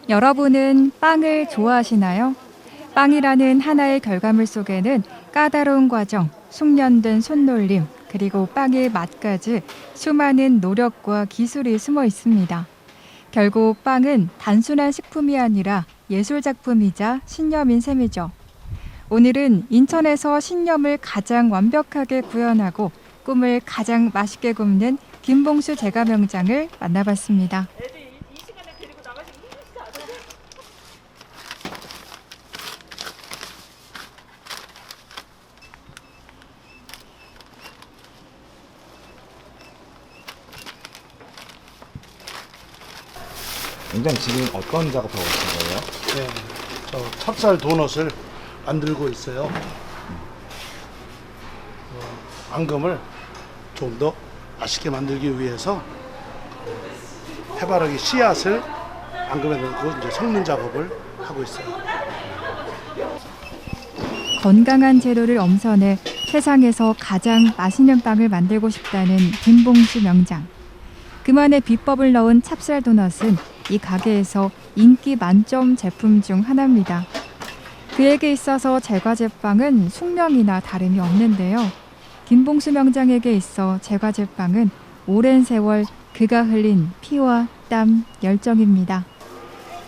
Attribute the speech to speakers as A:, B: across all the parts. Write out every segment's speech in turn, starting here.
A: 여러분은 빵을 좋아하시나요? 빵이라는 하나의 결과물 속에는 까다로운 과정, 숙련된 손놀림, 그리고 빵의 맛까지 수많은 노력과 기술이 숨어 있습니다. 결국 빵은 단순한 식품이 아니라 예술작품이자 신념인 셈이죠. 오늘은 인천에서 신념을 가장 완벽하게 구현하고 꿈을 가장 맛있게 굽는 김봉수 제과명장을 만나봤습니다.
B: 원장님 지금 어떤 작업하고 계신 거예요?
C: 네, 저 찹쌀 도넛을 만들고 있어요. 앙금을 좀 더 맛있게 만들기 위해서 해바라기 씨앗을 앙금에 넣고 이제 섞는 작업을 하고 있어요.
A: 건강한 재료를 엄선해 세상에서 가장 맛있는 빵을 만들고 싶다는 김봉수 명장. 그만의 비법을 넣은 찹쌀 도넛은 이 가게에서 인기 만점 제품 중 하나입니다. 그에게 있어서 제과제빵은 숙명이나 다름이 없는데요. 김봉수 명장에게 있어 제과제빵은 오랜 세월 그가 흘린 피와 땀, 열정입니다.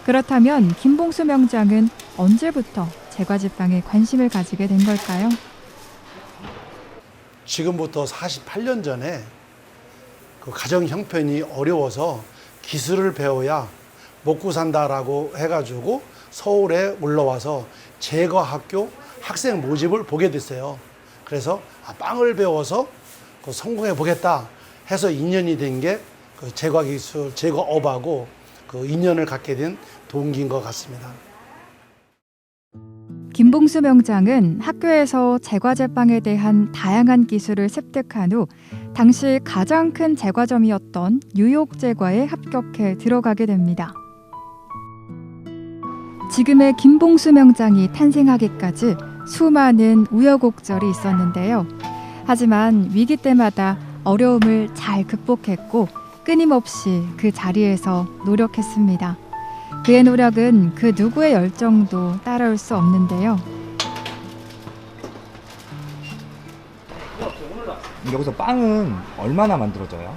A: 그렇다면 김봉수 명장은 언제부터 제과제빵에 관심을 가지게 된 걸까요?
C: 지금부터 48년 전에 그 가정 형편이 어려워서 기술을 배워야 먹고 산다라고 해가지고 서울에 올라와서 제과학교 학생 모집을 보게 됐어요. 그래서 빵을 배워서 성공해 보겠다 해서 인연이 된 게 그 제과기술, 제과업하고 그 인연을 갖게 된 동기인 것 같습니다.
A: 김봉수 명장은 학교에서 제과제빵에 대한 다양한 기술을 습득한 후 당시 가장 큰 제과점이었던 뉴욕 제과에 합격해 들어가게 됩니다. 지금의 김봉수 명장이 탄생하기까지 수많은 우여곡절이 있었는데요. 하지만 위기 때마다 어려움을 잘 극복했고 끊임없이 그 자리에서 노력했습니다. 그의 노력은 그 누구의 열정도 따라올 수 없는데요.
B: 여기서 빵은 얼마나 만들어져요?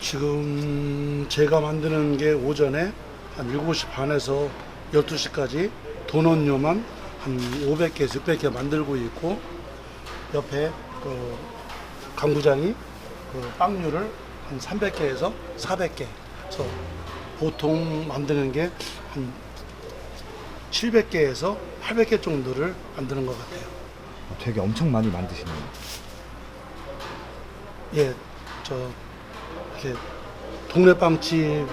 C: 지금 제가 만드는 게 오전에 한 7시 반에서 12시까지 도넛료만 한 500개에서 600개 만들고 있고 옆에 그 강부장이 그 빵류를 한 300개에서 400개 그래서 보통 만드는 게 한 700개에서 800개 정도를 만드는 것 같아요.
B: 되게 엄청 많이 만드시네요.
C: 예, 저 이렇게 동네 빵집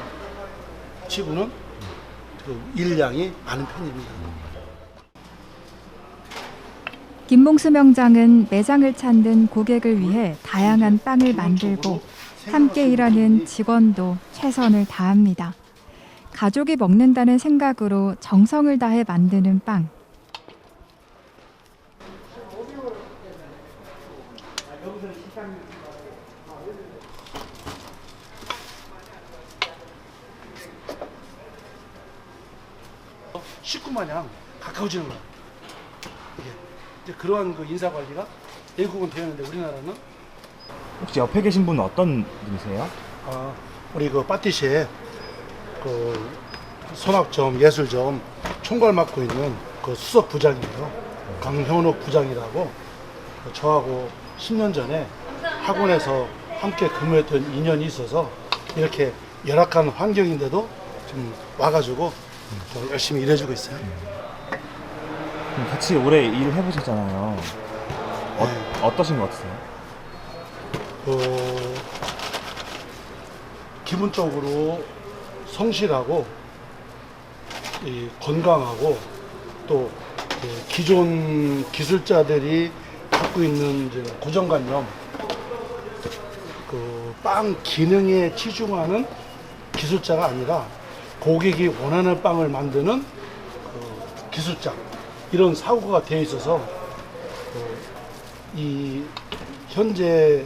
C: 치고는 그 일량이 많은 편입니다.
A: 김봉수 명장은 매장을 찾는 고객을 위해 다양한 빵을 만들고 함께 일하는 직원도 최선을 다합니다. 가족이 먹는다는 생각으로 정성을 다해 만드는 빵.
C: 식구 마냥 가까워지는 거야. 이게 이제 그러한 그 인사 관리가 외국은 되었는데 우리나라는
B: 혹시 옆에 계신 분은 어떤 분이세요?
C: 우리 그 파티시에 그 손학점 예술점 총괄 맡고 있는 그 수석 부장이에요. 강현옥 부장이라고 저하고 10년 전에 학원에서 함께 근무했던 인연이 있어서 이렇게 열악한 환경인데도 좀 와가지고 좀 열심히 일해주고 있어요.
B: 그럼 같이 오래 일을 해보셨잖아요. 어떠신 것 같으세요?
C: 기본적으로 성실하고 건강하고 또 기존 기술자들이 갖고 있는 이제 고정관념, 그 빵 기능에 치중하는 기술자가 아니라 고객이 원하는 빵을 만드는 기술자 이런 사고가 되어 있어서 이 현재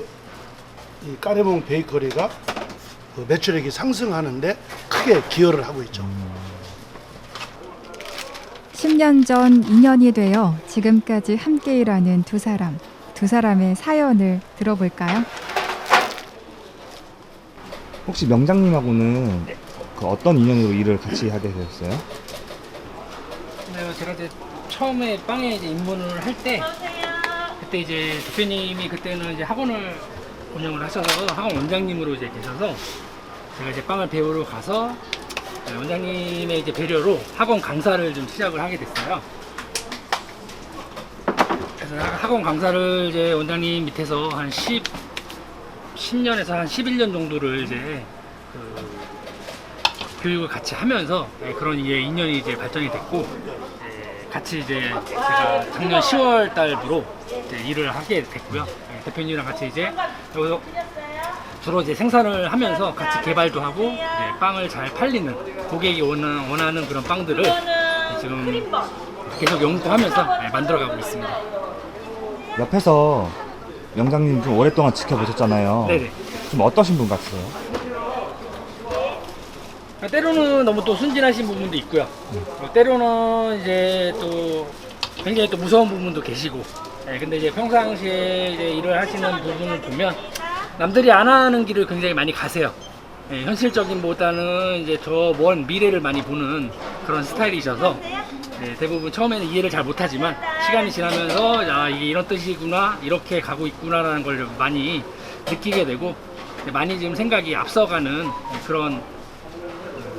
C: 이 까레몽 베이커리가 매출액이 상승하는데 크게 기여를 하고 있죠.
A: 10년 전 인연이 되어 지금까지 함께 일하는 두 사람. 두 사람의 사연을 들어볼까요?
B: 혹시 명장님하고는 그 어떤 인연으로 일을 같이 하게 되셨어요?
D: 네, 제가 이제 처음에 빵에 이제 입문을 할 때 그때 이제 대표님이 그때는 이제 학원을 운영을 하셔서 학원 원장님으로 이제 계셔서 제가 이제 빵을 배우러 가서 원장님의 이제 배려로 학원 강사를 좀 시작을 하게 됐어요. 그래서 학원 강사를 이제 원장님 밑에서 한 10년에서 한 11년 정도를 이제 교육을 같이 하면서 그런 인연이 이제 발전이 됐고 같이 이제 제가 작년 10월 달부로 이제 일을 하게 됐고요. 대표님이랑 같이 이제 여기서 주로 이제 생산을 하면서 같이 개발도 하고 이제 빵을 잘 팔리는 고객이 원하는 그런 빵들을 지금 계속 연구하면서 만들어가고 있습니다.
B: 옆에서 명장님 좀 오랫동안 지켜보셨잖아요.
D: 네네.
B: 좀 어떠신 분 같으세요?
D: 때로는 너무 또 순진하신 부분도 있고요. 때로는 이제 또 굉장히 또 무서운 부분도 계시고. 근데 이제 평상시에 이제 일을 하시는 부분을 보면 남들이 안 하는 길을 굉장히 많이 가세요. 현실적인 보다는 이제 더 먼 미래를 많이 보는 그런 스타일이셔서 대부분 처음에는 이해를 잘 못하지만 시간이 지나면서 야, 이게 이런 뜻이구나, 이렇게 가고 있구나라는 걸 많이 느끼게 되고 많이 지금 생각이 앞서가는 그런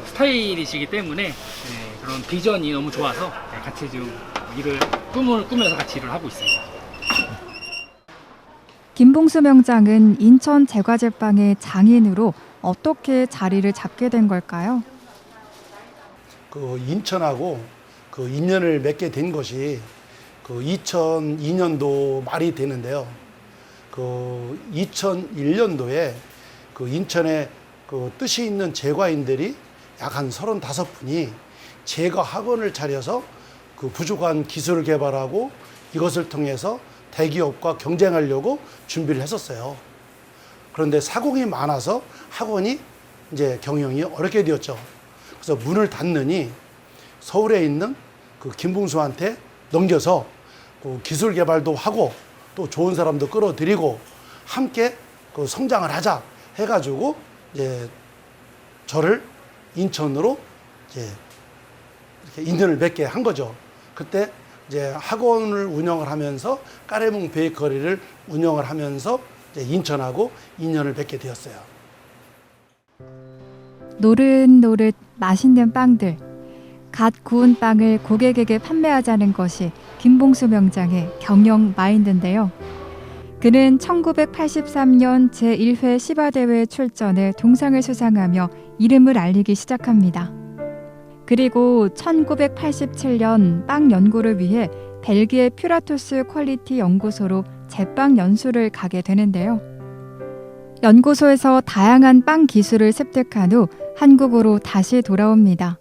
D: 스타일이시기 때문에 그런 비전이 너무 좋아서 같이 지금 꿈을 꾸면서 같이 일을 하고 있습니다.
A: 김봉수 명장은 인천 제과제빵의 장인으로 어떻게 자리를 잡게 된 걸까요?
C: 그 인천하고 그 인연을 맺게 된 것이 그 2002년도 말이 되는데요. 그 2001년도에 그 인천에 그 뜻이 있는 제과인들이 약 한 35분이 제과 학원을 차려서 그 부족한 기술을 개발하고 이것을 통해서 대기업과 경쟁하려고 준비를 했었어요. 그런데 사공이 많아서 학원이 이제 경영이 어렵게 되었죠. 그래서 문을 닫느니 서울에 있는 그 김봉수한테 넘겨서 그 기술 개발도 하고 또 좋은 사람도 끌어들이고 함께 그 성장을 하자 해가지고 이제 저를 인천으로 이제 이렇게 인연을 맺게 한 거죠. 그때 이제 학원을 운영을 하면서 까레몽 베이커리를 운영을 하면서 이제 인천하고 인연을 맺게 되었어요.
A: 노릇노릇 맛있는 빵들. 갓 구운 빵을 고객에게 판매하자는 것이 김봉수 명장의 경영 마인드인데요. 그는 1983년 제1회 시바대회에 출전해 동상을 수상하며 이름을 알리기 시작합니다. 그리고 1987년 빵 연구를 위해 벨기에 퓨라투스 퀄리티 연구소로 제빵 연수를 가게 되는데요. 연구소에서 다양한 빵 기술을 습득한 후 한국으로 다시 돌아옵니다.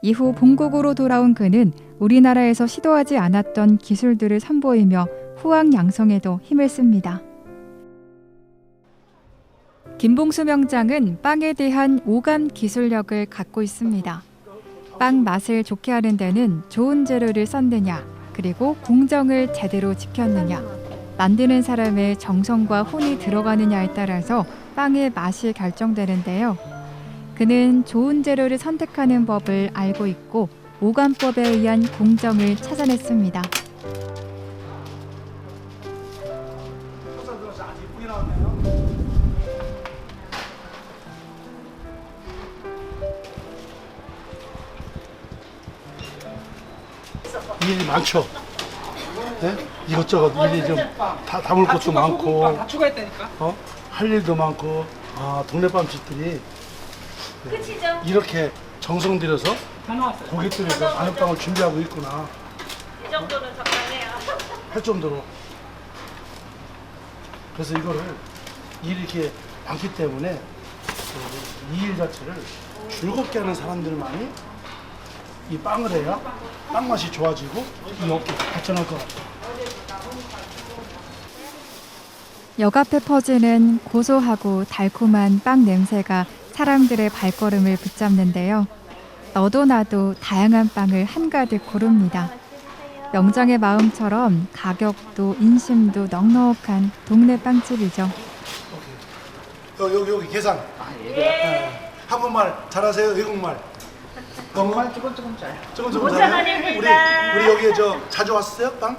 A: 이후 본국으로 돌아온 그는 우리나라에서 시도하지 않았던 기술들을 선보이며 후황 양성에도 힘을 씁니다. 김봉수 명장은 빵에 대한 오감 기술력을 갖고 있습니다. 빵 맛을 좋게 하는 데는 좋은 재료를 썼느냐, 그리고 공정을 제대로 지켰느냐, 만드는 사람의 정성과 혼이 들어가느냐에 따라서 빵의 맛이 결정되는데요. 그는 좋은 재료를 선택하는 법을 알고 있고 오감법에 의한 공정을 찾아냈습니다.
C: 일이 많죠. 네? 이것저것 일이 좀 다 담을 것도 많고,
D: 다 추가했다니까.
C: 할 일도 많고, 동네빵집들이 이렇게 정성 들여서
D: 다 나왔어요.
C: 고객들이 많은 빵을 준비하고 있구나
E: 이 정도는 적당해요.
C: 할 정도로. 그래서 이거를 일이 이렇게 많기 때문에 이 일 자체를 즐겁게 하는 사람들만이 이 빵을 해야 빵 맛이 좋아지고 이 업계 발전할 것 같아요.
A: 역 앞에 퍼지는 고소하고 달콤한 빵 냄새가 사람들의 발걸음을 붙잡는데요. 너도 나도 다양한 빵을 한가득 고릅니다. 명장의 마음처럼 가격도 인심도 넉넉한 동네 빵집이죠.
C: 여기 계산. 네. 한국말 잘하세요? 외국말?
D: 조금만 조금 잘.
C: 조금
E: 5,000
C: 잘해요?
E: 원입니다.
C: 우리 여기에 자주 왔어요? 빵?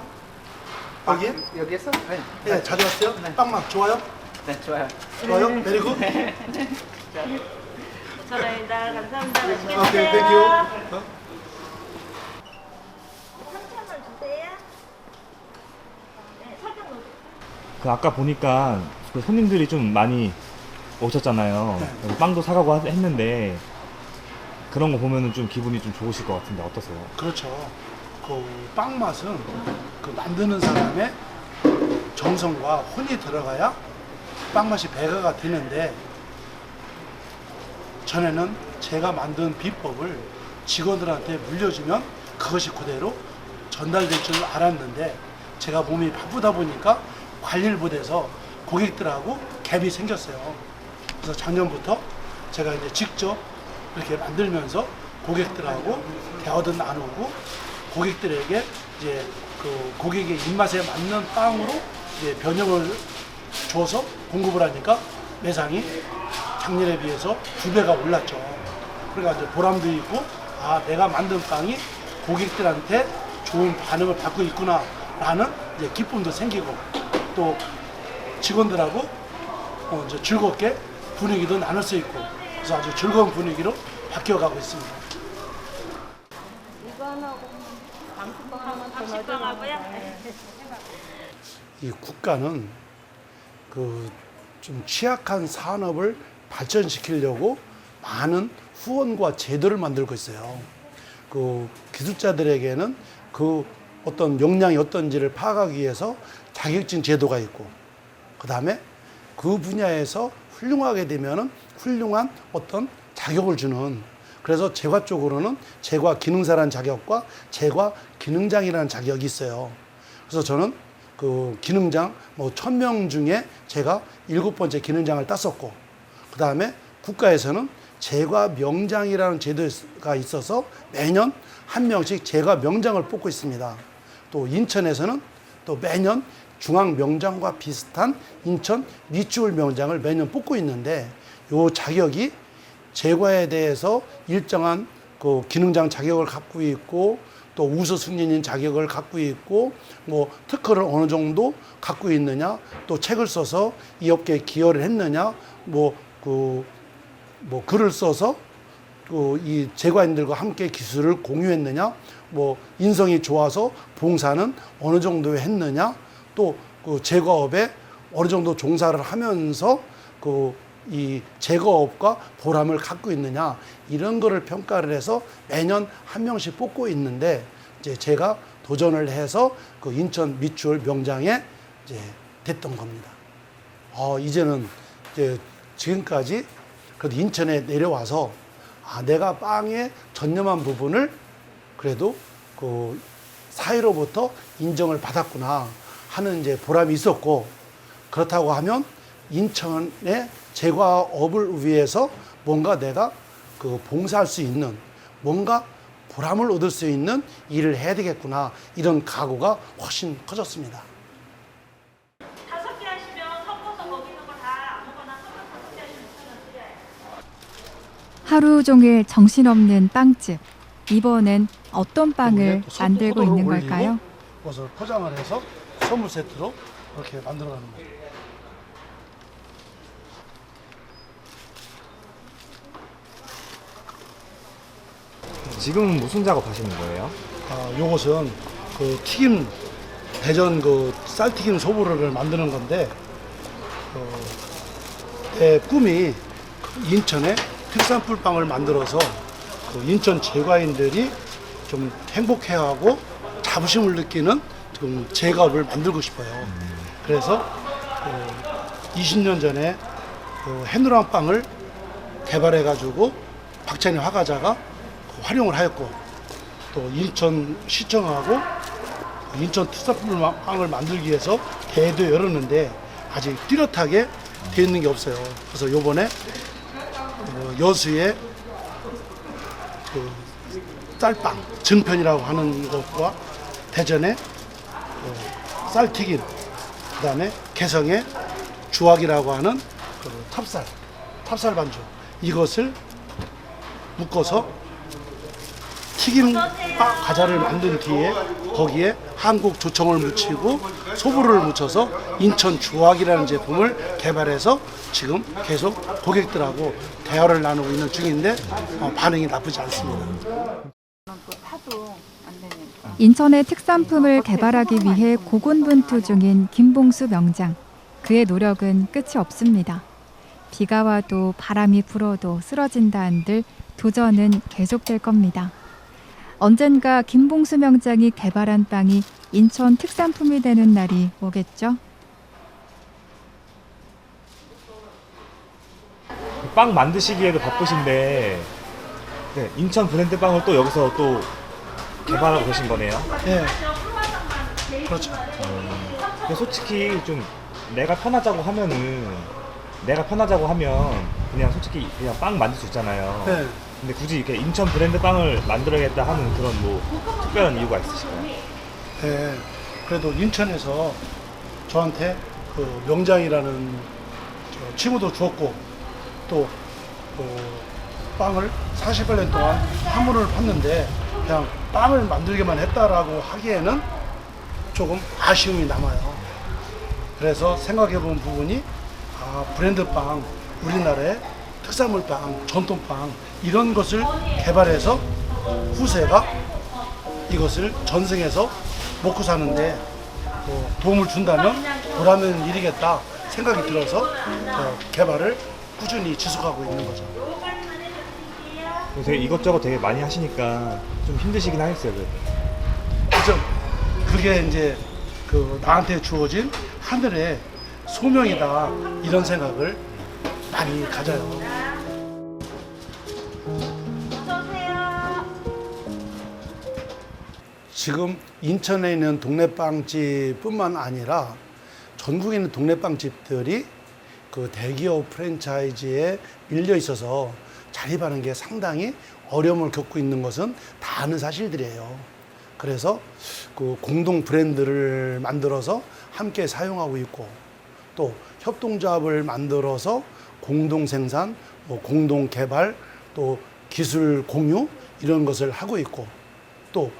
C: 여기?
D: 여기에서?
C: 네, 자주 왔어요? 빵맛 좋아요?
D: 네, 좋아요.
C: 좋아요? 메리고?
E: 5,000원입니다. 감사합니다. 맛있게
C: 오케이,
E: 드세요.
C: 땡큐.
E: 3,000원 주세요. 네, 설탕 넣어주세요.
B: 그 아까 보니까 그 손님들이 좀 많이 오셨잖아요.
C: 네.
B: 그래서 빵도 사가고 했는데 그런 거 보면은 좀 기분이 좀 좋으실 것 같은데 어떠세요?
C: 그렇죠. 그 빵 맛은 그 만드는 사람의 정성과 혼이 들어가야 빵 맛이 배가가 되는데, 전에는 제가 만든 비법을 직원들한테 물려주면 그것이 그대로 전달될 줄 알았는데, 제가 몸이 바쁘다 보니까 관리를 못해서 고객들하고 갭이 생겼어요. 그래서 작년부터 제가 이제 직접 이렇게 만들면서 고객들하고 대화도 나누고, 고객들에게 이제 그 고객의 입맛에 맞는 빵으로 이제 변형을 줘서 공급을 하니까 매상이 작년에 비해서 2배가 올랐죠. 그러니까 이제 보람도 있고, 아, 내가 만든 빵이 고객들한테 좋은 반응을 받고 있구나라는 이제 기쁨도 생기고, 또 직원들하고 이제 즐겁게 분위기도 나눌 수 있고, 그래서 아주 즐거운 분위기로 바뀌어가고 있습니다.
E: 감식빵하고요.
C: 이 국가는 그 좀 취약한 산업을 발전시키려고 많은 후원과 제도를 만들고 있어요. 그 기술자들에게는 그 어떤 역량이 어떤지를 파악하기 위해서 자격증 제도가 있고, 그 다음에 그 분야에서 훌륭하게 되면은 훌륭한 어떤 자격을 주는, 그래서 제과 쪽으로는 제과 기능사라는 자격과 제과 기능장이라는 자격이 있어요. 그래서 저는 그 기능장 1000명 중에 제가 7번째 기능장을 땄었고, 그 다음에 국가에서는 제과 명장이라는 제도가 있어서 매년 한 명씩 제과 명장을 뽑고 있습니다. 또 인천에서는 또 매년 중앙 명장과 비슷한 인천 밑줄 명장을 매년 뽑고 있는데, 요 자격이 제과에 대해서 일정한 그 기능장 자격을 갖고 있고, 또 우수 승진인 자격을 갖고 있고, 특허를 어느 정도 갖고 있느냐, 또 책을 써서 이 업계에 기여를 했느냐, 글을 써서 이 제과인들과 함께 기술을 공유했느냐, 인성이 좋아서 봉사는 어느 정도 했느냐, 또 그 제과업에 어느 정도 종사를 하면서 이 제과업과 보람을 갖고 있느냐, 이런 거를 평가를 해서 매년 한 명씩 뽑고 있는데, 이제 제가 도전을 해서 그 인천 밑줄 명장에 이제 됐던 겁니다. 이제는 이제 지금까지 그래도 인천에 내려와서 내가 빵에 전념한 부분을 그래도 그 사회로부터 인정을 받았구나 하는 이제 보람이 있었고, 그렇다고 하면 인천의 제과업을 위해서 뭔가 내가 그 봉사할 수 있는, 뭔가 보람을 얻을 수 있는 일을 해야 되겠구나, 이런 각오가 훨씬 커졌습니다.
E: 5개 하시면 섞어서 거기 있는 거 다 아무거나 섞어서 5개 하시면 6,000원 드려요.
A: 하루 종일 정신없는 빵집. 이번엔 어떤 빵을
C: 또 소-
A: 만들고
C: 포도를
A: 있는
C: 올리고
A: 걸까요?
C: 그것을 포장을 해서 선물 세트로 이렇게 만들어가는 거예요.
B: 지금은 무슨 작업 하시는 거예요?
C: 요것은 그 튀김, 대전 그 쌀튀김 소보루를 만드는 건데, 제 꿈이 인천에 특산풀 빵을 만들어서 그 인천 제과인들이 좀 행복해하고 자부심을 느끼는 좀 제과업을 만들고 싶어요. 그래서 20년 전에 그 해누랑 빵을 개발해가지고 박찬희 화가자가 활용을 하였고, 또 인천시청하고 인천 특산물 빵을 만들기 위해서 대회도 열었는데 아직 뚜렷하게 되어 있는 게 없어요. 그래서 요번에 여수의 그 쌀빵 증편이라고 하는 것과 대전에 쌀튀김, 그다음에 개성의 주악이라고 하는 그 탑살 반죽, 이것을 묶어서 튀김 과자를 만든 뒤에 거기에 한국 조청을 묻히고 소보루를 묻혀서 인천 주악이라는 제품을 개발해서 지금 계속 고객들하고 대화를 나누고 있는 중인데 반응이 나쁘지 않습니다.
A: 인천의 특산품을 개발하기 위해 고군분투 중인 김봉수 명장. 그의 노력은 끝이 없습니다. 비가 와도 바람이 불어도 쓰러진다 한들 도전은 계속될 겁니다. 언젠가 김봉수 명장이 개발한 빵이 인천 특산품이 되는 날이 오겠죠?
B: 빵 만드시기에도 바쁘신데 네, 인천 브랜드 빵을 또 여기서 또 개발하고 계신 거네요.
C: 네, 그렇죠.
B: 근데 솔직히 좀 내가 편하자고 하면 그냥 솔직히 그냥 빵 만들 수 있잖아요.
C: 네.
B: 근데 굳이 이렇게 인천 브랜드 빵을 만들어야겠다 하는 그런 뭐 특별한 이유가 있으실까요?
C: 네, 그래도 인천에서 저한테 그 명장이라는 칭호도 주었고 또 빵을 48년 동안 한문을 팠는데 그냥 빵을 만들기만 했다라고 하기에는 조금 아쉬움이 남아요. 그래서 생각해 본 부분이 브랜드 빵, 우리나라의 특산물 빵, 전통 빵 이런 것을 개발해서 후세가 이것을 전승해서 먹고 사는데 도움을 준다면 보람있는 일이겠다 생각이 들어서 개발을 꾸준히 지속하고 있는 거죠.
B: 되게 이것저것 되게 많이 하시니까 좀 힘드시긴 하겠어요.
C: 그죠? 그게 이제 나한테 주어진 하늘의 소명이다 이런 생각을 많이 가져요.
E: 어서오세요.
C: 지금 인천에 있는 동네빵집뿐만 아니라 전국에 있는 동네빵집들이 그 대기업 프랜차이즈에 밀려 있어서 자립하는 게 상당히 어려움을 겪고 있는 것은 다 아는 사실들이에요. 그래서 그 공동 브랜드를 만들어서 함께 사용하고 있고 또 협동조합을 만들어서 공동 생산, 공동 개발, 또 기술 공유 이런 것을 하고 있고 또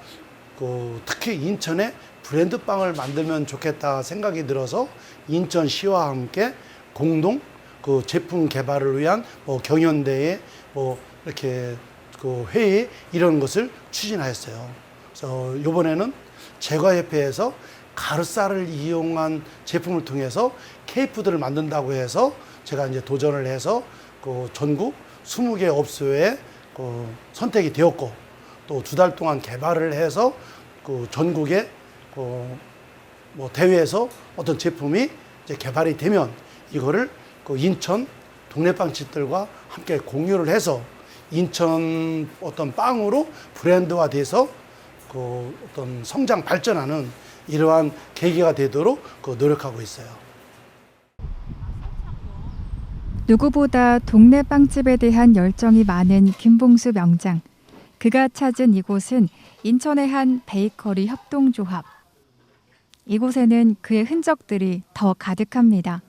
C: 특히 인천에 브랜드 빵을 만들면 좋겠다 생각이 들어서 인천시와 함께 공동 그 제품 개발을 위한 경연대회 이렇게 그 회의 이런 것을 추진하였어요. 그래서 이번에는 제과협회에서 가르쌀을 이용한 제품을 통해서 케이크푸드를 만든다고 해서 제가 이제 도전을 해서 그 전국 20개 업소에 선택이 되었고 또 2달 동안 개발을 해서 그 전국에 대회에서 어떤 제품이 이제 개발이 되면 이거를 그 인천 동네빵집들과 함께 공유를 해서 인천 어떤 빵으로 브랜드화돼서 그 어떤 성장 발전하는 이러한 계기가 되도록 노력하고 있어요.
A: 누구보다 동네 빵집에 대한 열정이 많은 김봉수 명장. 그가 찾은 이곳은 인천의 한 베이커리 협동조합. 이곳에는 그의 흔적들이 더 가득합니다.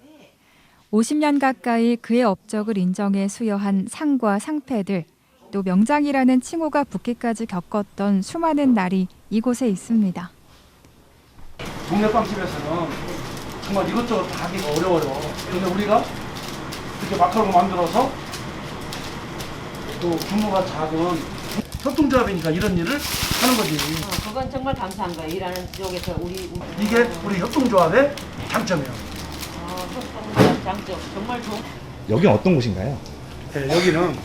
A: 50년 가까이 그의 업적을 인정해 수여한 상과 상패들, 또 명장이라는 칭호가 붙기까지 겪었던 수많은 날이 이곳에 있습니다.
C: 동네 빵집에서는 정말 이것저것 다 하기가 어려워요. 그런데 우리가 이렇게 마카롱을 만들어서 또 규모가 작은 협동조합이니까 이런 일을 하는 거지.
F: 그건 정말 감사한 거예요. 일하는 쪽에서
C: 이게 우리 협동조합의 장점이에요.
F: 협동조합 장점 정말 좋은.
B: 여긴 어떤 곳인가요?
C: 네, 여기는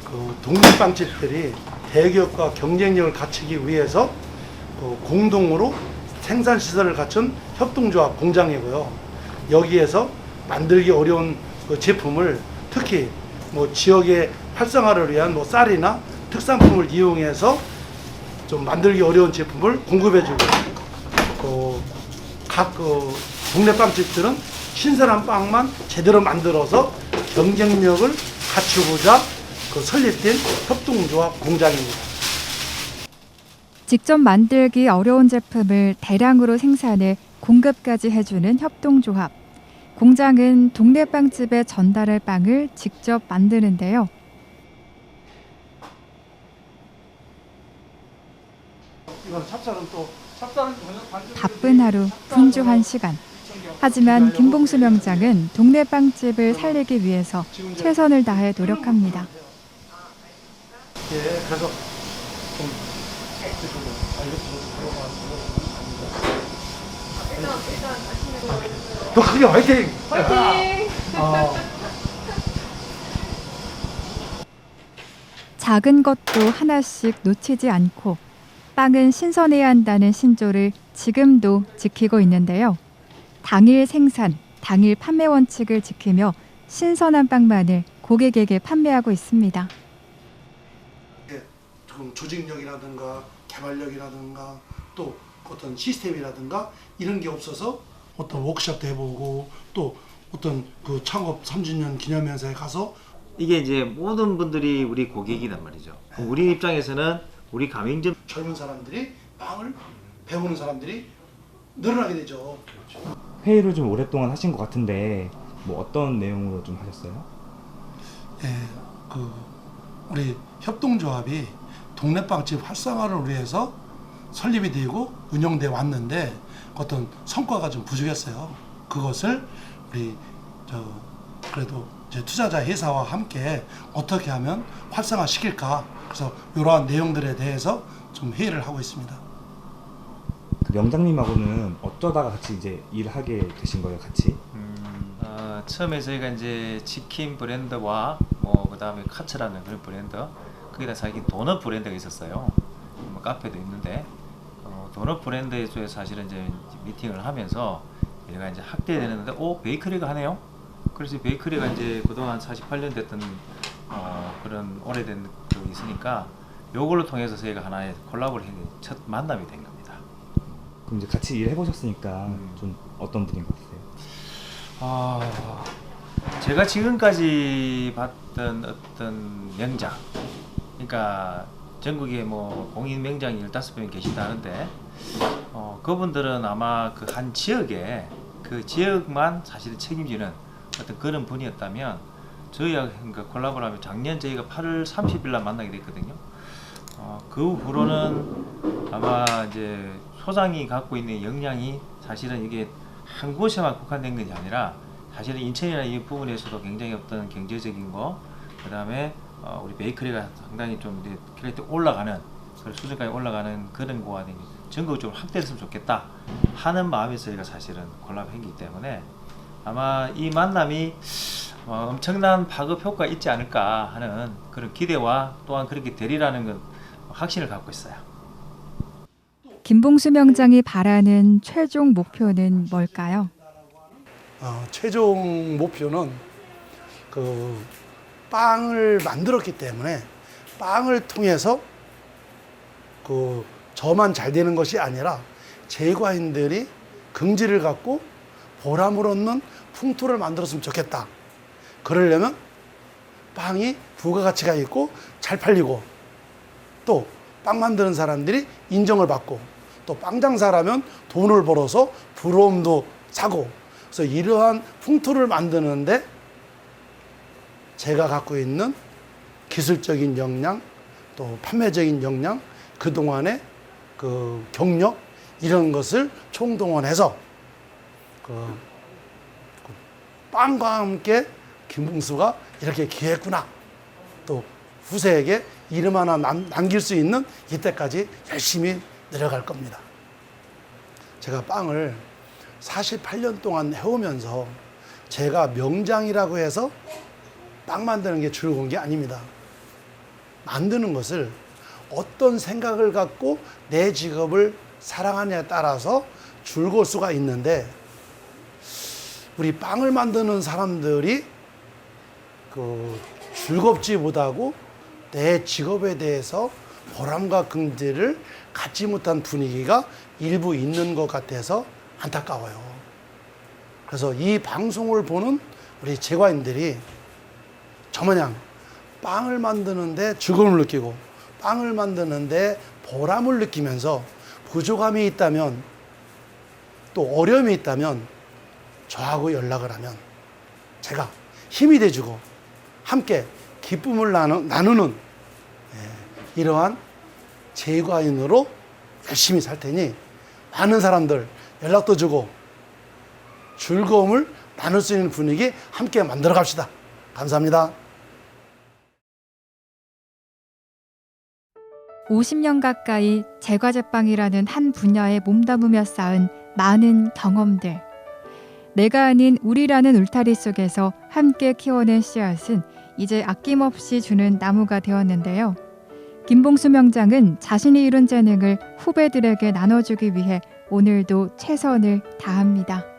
C: 그 동네 빵집들이 대기업과 경쟁력을 갖추기 위해서 공동으로 생산 시설을 갖춘 협동조합 공장이고요. 여기에서 만들기 어려운 그 제품을 특히 지역의 활성화를 위한 쌀이나 특산품을 이용해서 좀 만들기 어려운 제품을 공급해주고 각 동네 빵집들은 신선한 빵만 제대로 만들어서 경쟁력을 갖추고자 설립된 협동조합 공장입니다.
A: 직접 만들기 어려운 제품을 대량으로 생산해 공급까지 해주는 협동조합. 공장은 동네 빵집에 전달할 빵을 직접 만드는데요.
C: 이건 찹쌀은
A: 바쁜 하루, 분주한 시간. 하지만 김봉수 명장은 동네 빵집을 살리기 위해서 최선을 다해 노력합니다.
C: 예, 그래서 좀 또 크게 화이팅! 화이팅!
A: 작은 것도 하나씩 놓치지 않고 빵은 신선해야 한다는 신조를 지금도 지키고 있는데요. 당일 생산, 당일 판매 원칙을 지키며 신선한 빵만을 고객에게 판매하고 있습니다.
C: 조금 조직력이라든가 개발력이라든가 또 어떤 시스템이라든가 이런 게 없어서 어떤 워크숍도 해보고 또 어떤 그 창업 30주년 기념행사에 가서
G: 이게 이제 모든 분들이 우리 고객이란 말이죠. 우리 입장에서는 우리 가맹점
C: 젊은 사람들이 빵을 배우는 사람들이 늘어나게 되죠.
B: 회의를 좀 오랫동안 하신 것 같은데 뭐 어떤 내용으로 좀 하셨어요?
C: 예, 그 우리 협동조합이 동네 빵집 활성화를 위해서 설립이 되고 운영돼 왔는데 어떤 성과가 좀 부족했어요. 그것을 우리 그래도 이제 투자자 회사와 함께 어떻게 하면 활성화 시킬까? 그래서 이러한 내용들에 대해서 좀 회의를 하고 있습니다.
B: 그 명장님하고는 어쩌다가 같이 이제 일하게 되신 거예요, 같이?
G: 처음에 저희가 이제 치킨 브랜드와 뭐 그다음에 카츠라는 그런 브랜드, 거기다 사실 도넛 브랜드가 있었어요. 뭐 카페도 있는데 도넛 브랜드에 쪽에 사실은 이제 미팅을 하면서 얘가 이제 확대되는데 베이커리가 하네요. 그래서 베이커리가 이제 그동안 48년 됐던 그런 오래된 그 있으니까 요걸로 통해서 저희가 하나의 콜라보를 첫 만남이 된 겁니다.
B: 그럼 이제 같이 일해 보셨으니까 좀 어떤 분인 것 같으세요?
G: 제가 지금까지 봤던 어떤 명장, 그러니까 전국에 뭐 공인 명장이 15명 계신다는데 그분들은 아마 그 한 지역에 그 지역만 사실 책임지는 어떤 그런 분이었다면 저희와 그러니까 콜라보를 하면 작년 저희가 8월 30일 날 만나게 됐거든요. 그 후로는 아마 이제 소장이 갖고 있는 역량이 사실은 이게 한 곳에만 국한된 것이 아니라 사실은 인천이나 이 부분에서도 굉장히 어떤 경제적인 거, 그 다음에 우리 베이커리가 상당히 좀 이제 퀄리티 올라가는 그런 수준까지 올라가는 그런 거와 전국적으로 확대했으면 좋겠다 하는 마음에서 저희가 사실은 콜라보했기 때문에 아마 이 만남이 엄청난 파급 효과가 있지 않을까 하는 그런 기대와 또한 그렇게 되리라는 건 확신을 갖고 있어요.
A: 김봉수 명장이 바라는 최종 목표는 뭘까요?
C: 최종 목표는 그 빵을 만들었기 때문에 빵을 통해서 그 저만 잘 되는 것이 아니라 제과인들이 긍지를 갖고 보람을 얻는 풍토를 만들었으면 좋겠다. 그러려면 빵이 부가가치가 있고 잘 팔리고 또 빵 만드는 사람들이 인정을 받고 또 빵 장사라면 돈을 벌어서 부러움도 사고 그래서 이러한 풍토를 만드는데 제가 갖고 있는 기술적인 역량 또 판매적인 역량 그동안의 그 경력 이런 것을 총동원해서 그 빵과 함께 김봉수가 이렇게 기했구나 또 후세에게 이름 하나 남길 수 있는 이때까지 열심히 내려갈 겁니다. 제가 빵을 48년 동안 해오면서 제가 명장이라고 해서 빵 만드는 게 즐거운 게 아닙니다. 만드는 것을 어떤 생각을 갖고 내 직업을 사랑하냐에 따라서 즐거울 수가 있는데 우리 빵을 만드는 사람들이 그 즐겁지 못하고 내 직업에 대해서 보람과 긍지를 갖지 못한 분위기가 일부 있는 것 같아서 안타까워요. 그래서 이 방송을 보는 우리 제과인들이 저마냥 빵을 만드는데 즐거움을 느끼고 빵을 만드는데 보람을 느끼면서 부족함이 있다면 또 어려움이 있다면 저하고 연락을 하면 제가 힘이 돼주고 함께 기쁨을 나누는 이러한 제과인으로 열심히 살 테니 많은 사람들 연락도 주고 즐거움을 나눌 수 있는 분위기 함께 만들어 갑시다. 감사합니다.
A: 50년 가까이 제과제빵이라는 한 분야에 몸담으며 쌓은 많은 경험들. 내가 아닌 우리라는 울타리 속에서 함께 키워낸 씨앗은 이제 아낌없이 주는 나무가 되었는데요. 김봉수 명장은 자신이 이룬 재능을 후배들에게 나눠주기 위해 오늘도 최선을 다합니다.